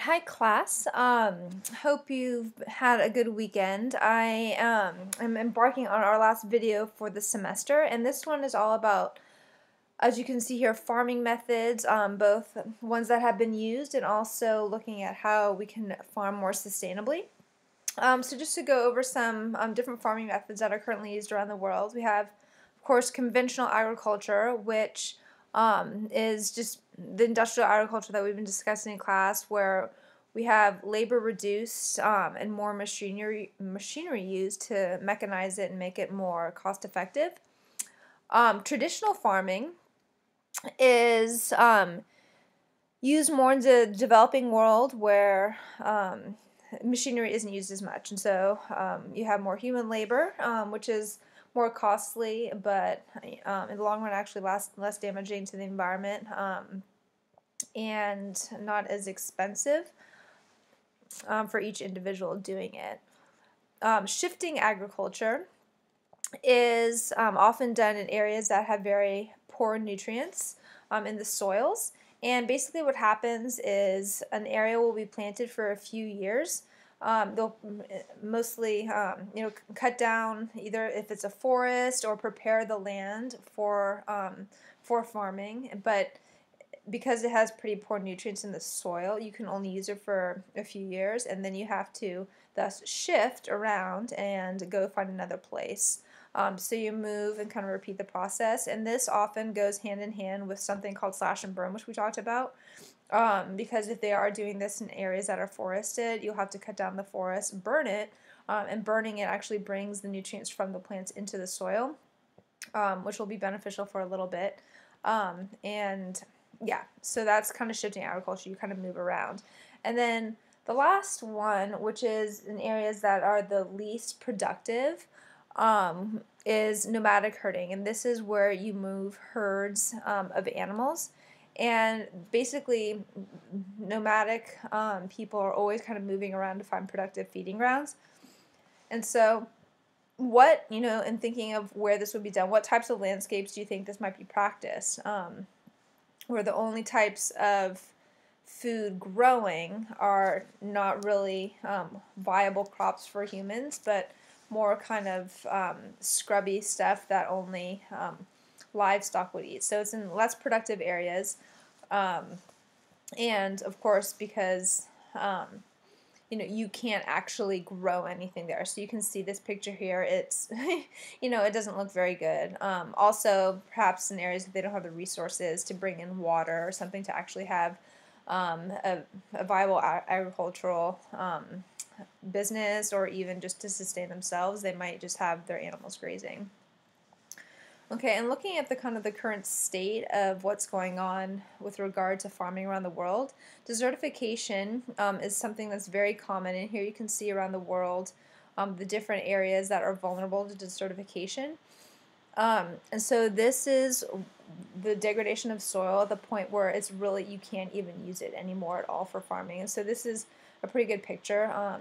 Hi class. Hope you've had a good weekend. I am embarking on our last video for the semester, and this one is all about, as you can see here, farming methods, both ones that have been used and also looking at how we can farm more sustainably. So just to go over some different farming methods that are currently used around the world, we have, of course, conventional agriculture, which is just the industrial agriculture that we've been discussing in class, where we have labor reduced and more machinery used to mechanize it and make it more cost effective. Traditional farming is used more in the developing world where machinery isn't used as much, and so you have more human labor, which is more costly, but in the long run actually less damaging to the environment, and not as expensive for each individual doing it. Shifting agriculture is often done in areas that have very poor nutrients in the soils. And basically what happens is an area will be planted for a few years. They'll mostly cut down, either if it's a forest, or prepare the land for farming. But because it has pretty poor nutrients in the soil, you can only use it for a few years, and then you have to thus shift around and go find another place. So you move and kind of repeat the process, and this often goes hand in hand with something called slash and burn, which we talked about, because if they are doing this in areas that are forested, you'll have to cut down the forest, burn it, and burning it actually brings the nutrients from the plants into the soil, which will be beneficial for a little bit. And yeah, so that's kind of shifting agriculture. You kind of move around. And then the last one, which is in areas that are the least productive, is nomadic herding. And this is where you move herds of animals. And basically, nomadic people are always kind of moving around to find productive feeding grounds. And so in thinking of where this would be done, what types of landscapes do you think this might be practiced? Where the only types of food growing are not really viable crops for humans, but more kind of scrubby stuff that only livestock would eat. So it's in less productive areas, and of course because you can't actually grow anything there. So you can see this picture here. It's it doesn't look very good. Also, perhaps in areas that they don't have the resources to bring in water or something to actually have a viable agricultural business, or even just to sustain themselves, they might just have their animals grazing. Okay, and looking at the current state of what's going on with regard to farming around the world, desertification is something that's very common, and here you can see around the world the different areas that are vulnerable to desertification. And so this is the degradation of soil at the point where it's really, you can't even use it anymore at all for farming. And so this is a pretty good picture.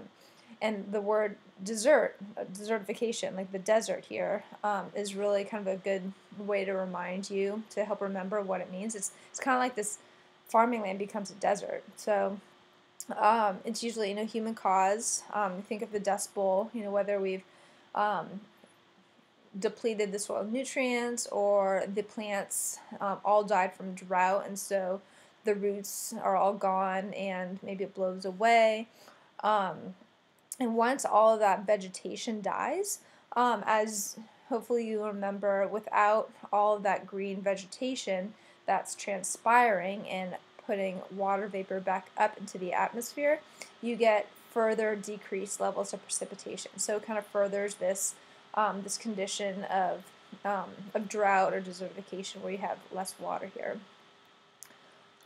And the word desertification, like the desert here, is really kind of a good way to remind you, to help remember what it means. It's kind of like this farming land becomes a desert. So it's usually human cause. Think of the Dust Bowl. Whether we've depleted the soil of nutrients, or the plants all died from drought, and so the roots are all gone, and maybe it blows away. And once all of that vegetation dies, as hopefully you remember, without all of that green vegetation that's transpiring and putting water vapor back up into the atmosphere, you get further decreased levels of precipitation. So it kind of furthers this condition of drought or desertification, where you have less water here.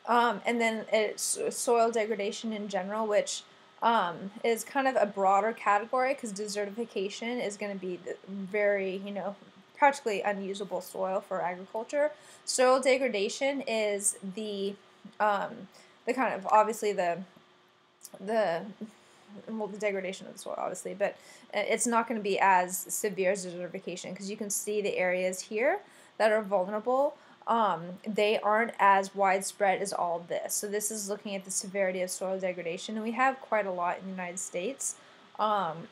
And then it's soil degradation in general, which is kind of a broader category, because desertification is going to be very, practically unusable soil for agriculture. Soil degradation is the kind of, obviously the degradation of the soil, obviously, but it's not going to be as severe as desertification, because you can see the areas here that are vulnerable they aren't as widespread as all of this. So this is looking at the severity of soil degradation, and we have quite a lot in the United States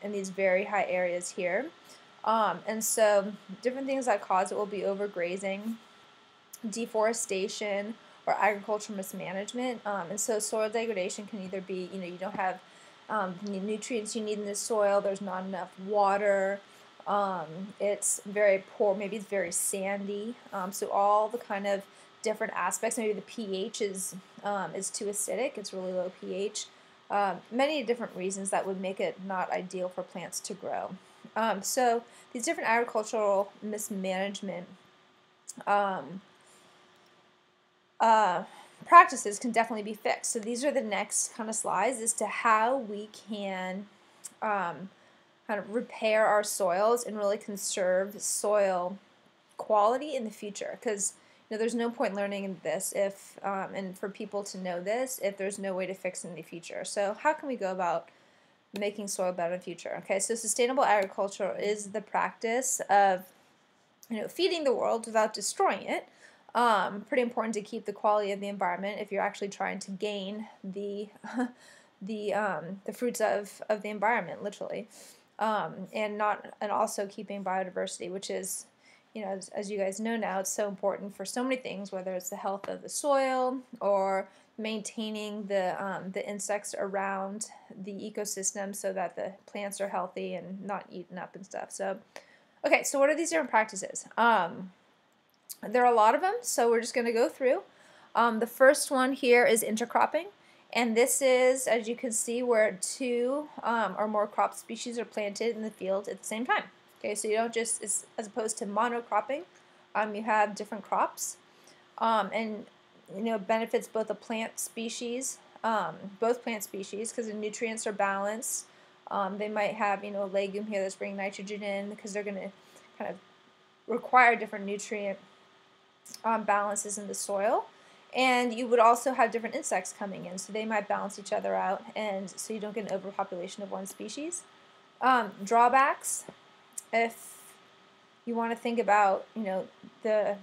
in these very high areas here. And so different things that cause it will be overgrazing, deforestation, or agricultural mismanagement. And so soil degradation can either be, you don't have the nutrients you need in the soil, there's not enough water, it's very poor, maybe it's very sandy. So all the kind of different aspects, maybe the pH is too acidic, it's really low pH. Many different reasons that would make it not ideal for plants to grow. So these different agricultural mismanagement practices can definitely be fixed. So these are the next kind of slides as to how we can kind of repair our soils and really conserve soil quality in the future. Because there's no point learning this if and for people to know this if there's no way to fix it in the future. So how can we go about making soil better in the future? Okay, so sustainable agriculture is the practice of feeding the world without destroying it. Pretty important to keep the quality of the environment if you're actually trying to gain the fruits of the environment, literally, and also keeping biodiversity, which is, as you guys know now, it's so important for so many things, whether it's the health of the soil or maintaining the insects around the ecosystem so that the plants are healthy and not eaten up and stuff. So, okay, so what are these different practices? There are a lot of them, so we're just going to go through. The first one here is intercropping, and this is, as you can see, where two or more crop species are planted in the field at the same time. Okay, so you don't just, as opposed to monocropping, you have different crops, and benefits both the plant species, both plant species, because the nutrients are balanced. They might have a legume here that's bringing nitrogen in because they're going to kind of require different nutrient balances in the soil, and you would also have different insects coming in, so they might balance each other out, and so you don't get an overpopulation of one species. Drawbacks, if you want to think about the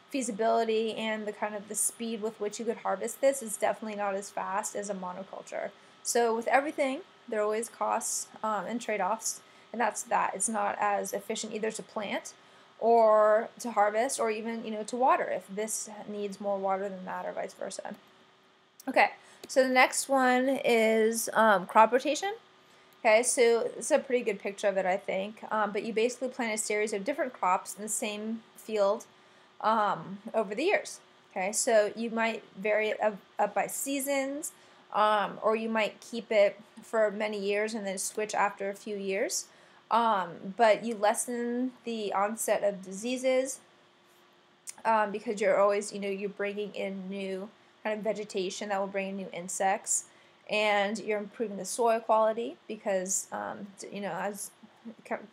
feasibility and the kind of the speed with which you could harvest this, is definitely not as fast as a monoculture. So with everything, there are always costs and trade-offs, and that's that. It's not as efficient either to plant or to harvest, or even to water if this needs more water than that, or vice versa. Okay, so the next one is crop rotation. Okay, so it's a pretty good picture of it, I think. But you basically plant a series of different crops in the same field over the years. Okay, so you might vary it up by seasons, or you might keep it for many years and then switch after a few years. But you lessen the onset of diseases because you're always, you're bringing in new kind of vegetation that will bring in new insects, and you're improving the soil quality because, as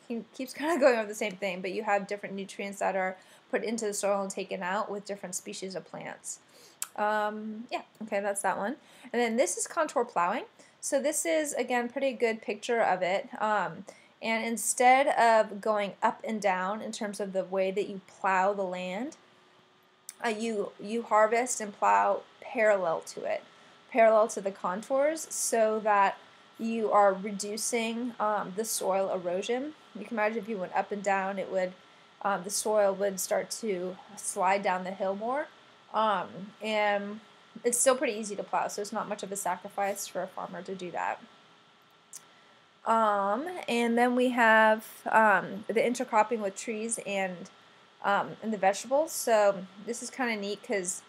it keeps kind of going over the same thing, but you have different nutrients that are put into the soil and taken out with different species of plants. Yeah, okay, that's that one. And then this is contour plowing. So this is, again, pretty good picture of it. And instead of going up and down in terms of the way that you plow the land, you harvest and plow parallel to it, parallel to the contours, so that you are reducing the soil erosion. You can imagine if you went up and down, it would the soil would start to slide down the hill more, and it's still pretty easy to plow, so it's not much of a sacrifice for a farmer to do that. And then we have the intercropping with trees and the vegetables. So this is kind of neat because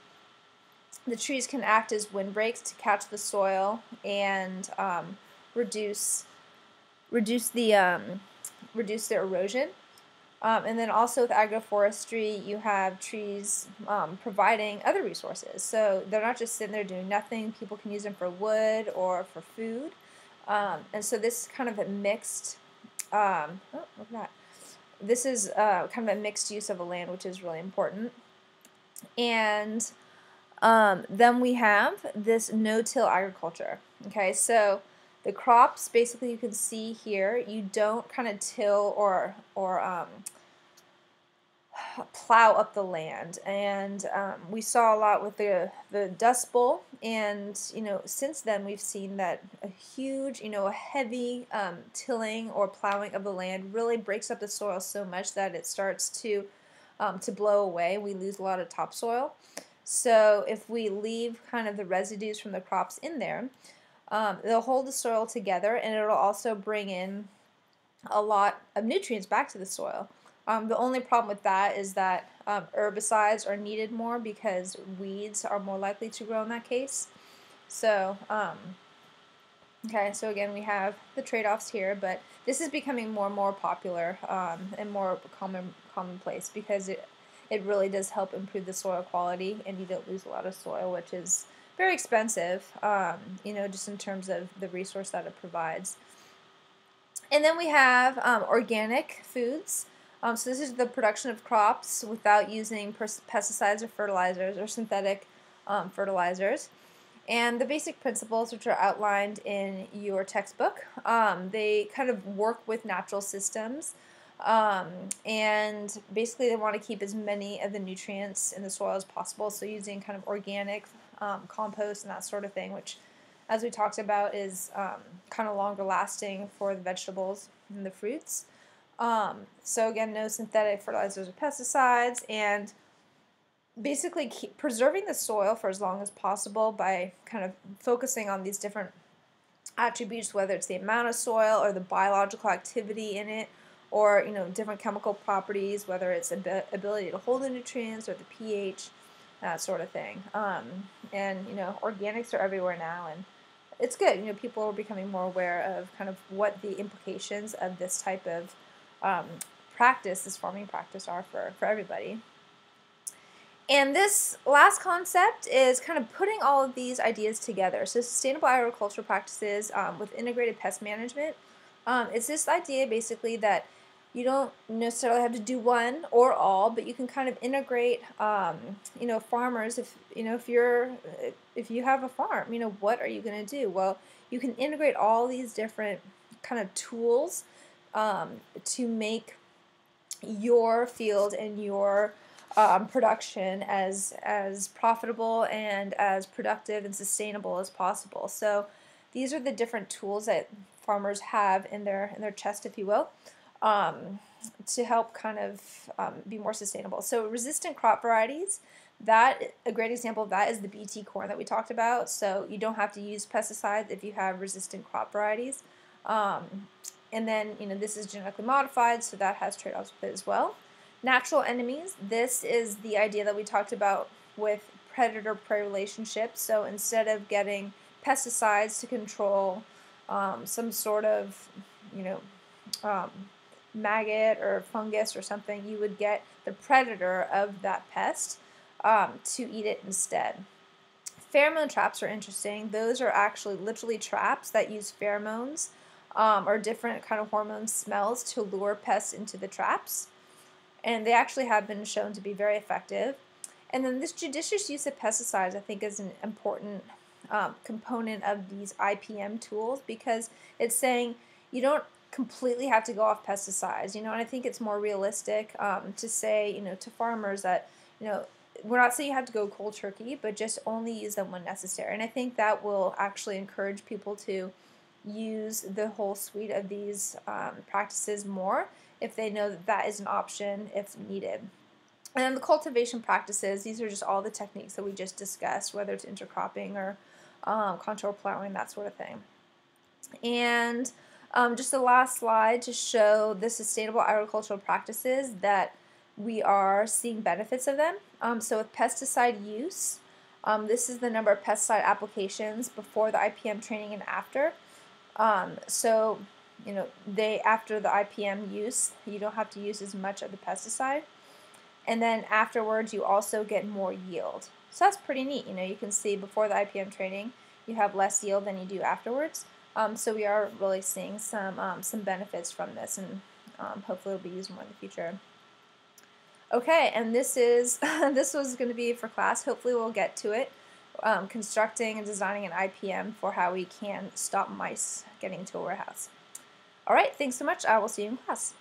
the trees can act as windbreaks to catch the soil and reduce the erosion. And then also with agroforestry, you have trees providing other resources. So they're not just sitting there doing nothing. People can use them for wood or for food. And so this is kind of a mixed, oh, look at that. This is kind of a mixed use of a land, which is really important. And then we have this no-till agriculture. Okay, so the crops, basically you can see here, you don't kind of till or plow up the land. And we saw a lot with the Dust Bowl, and since then we've seen that a huge, a heavy tilling or plowing of the land really breaks up the soil so much that it starts to blow away. We lose a lot of topsoil. So if we leave kind of the residues from the crops in there, they'll hold the soil together, and it'll also bring in a lot of nutrients back to the soil. The only problem with that is that herbicides are needed more because weeds are more likely to grow in that case. So, okay, so again, we have the trade-offs here, but this is becoming more and more popular and more commonplace because it really does help improve the soil quality, and you don't lose a lot of soil, which is very expensive, just in terms of the resource that it provides. And then we have organic foods. So this is the production of crops without using pesticides or fertilizers or synthetic fertilizers. And the basic principles, which are outlined in your textbook, they kind of work with natural systems. And basically they want to keep as many of the nutrients in the soil as possible. So using kind of organic compost and that sort of thing, which, as we talked about, is kind of longer lasting for the vegetables and the fruits. So again, no synthetic fertilizers or pesticides, and basically keep preserving the soil for as long as possible by kind of focusing on these different attributes, whether it's the amount of soil or the biological activity in it, or different chemical properties, whether it's ability to hold the nutrients or the pH, that sort of thing. And organics are everywhere now, and it's good. People are becoming more aware of kind of what the implications of this type of this farming practice are for everybody. And this last concept is kind of putting all of these ideas together. So sustainable agricultural practices with integrated pest management. It's this idea basically that you don't necessarily have to do one or all, but you can kind of integrate, farmers. If you have a farm, what are you going to do? Well, you can integrate all these different kind of tools to make your field and your production as profitable and as productive and sustainable as possible. So these are the different tools that farmers have in their chest, if you will, to help kind of be more sustainable. So resistant crop varieties, a great example of that is the BT corn that we talked about. So you don't have to use pesticides if you have resistant crop varieties. And then, this is genetically modified, so that has trade-offs with it as well. Natural enemies, this is the idea that we talked about with predator-prey relationships. So instead of getting pesticides to control some sort of, maggot or fungus or something, you would get the predator of that pest to eat it instead. Pheromone traps are interesting. Those are actually literally traps that use pheromones or different kind of hormone smells to lure pests into the traps. And they actually have been shown to be very effective. And then this judicious use of pesticides, I think, is an important component of these IPM tools, because it's saying you don't completely have to go off pesticides, and I think it's more realistic to say, to farmers that, we're not saying you have to go cold turkey, but just only use them when necessary. And I think that will actually encourage people to use the whole suite of these practices more if they know that that is an option if needed. And then the cultivation practices, these are just all the techniques that we just discussed, whether it's intercropping or contour plowing, that sort of thing. And just the last slide to show the sustainable agricultural practices that we are seeing benefits of them. So with pesticide use, this is the number of pesticide applications before the IPM training and after. So, after the IPM use, you don't have to use as much of the pesticide. And then afterwards, you also get more yield. So that's pretty neat. You can see before the IPM training, you have less yield than you do afterwards. So we are really seeing some benefits from this, and hopefully it'll be used more in the future. Okay, and this was going to be for class. Hopefully we'll get to it. Constructing and designing an IPM for how we can stop mice getting into a warehouse. All right, thanks so much. I will see you in class.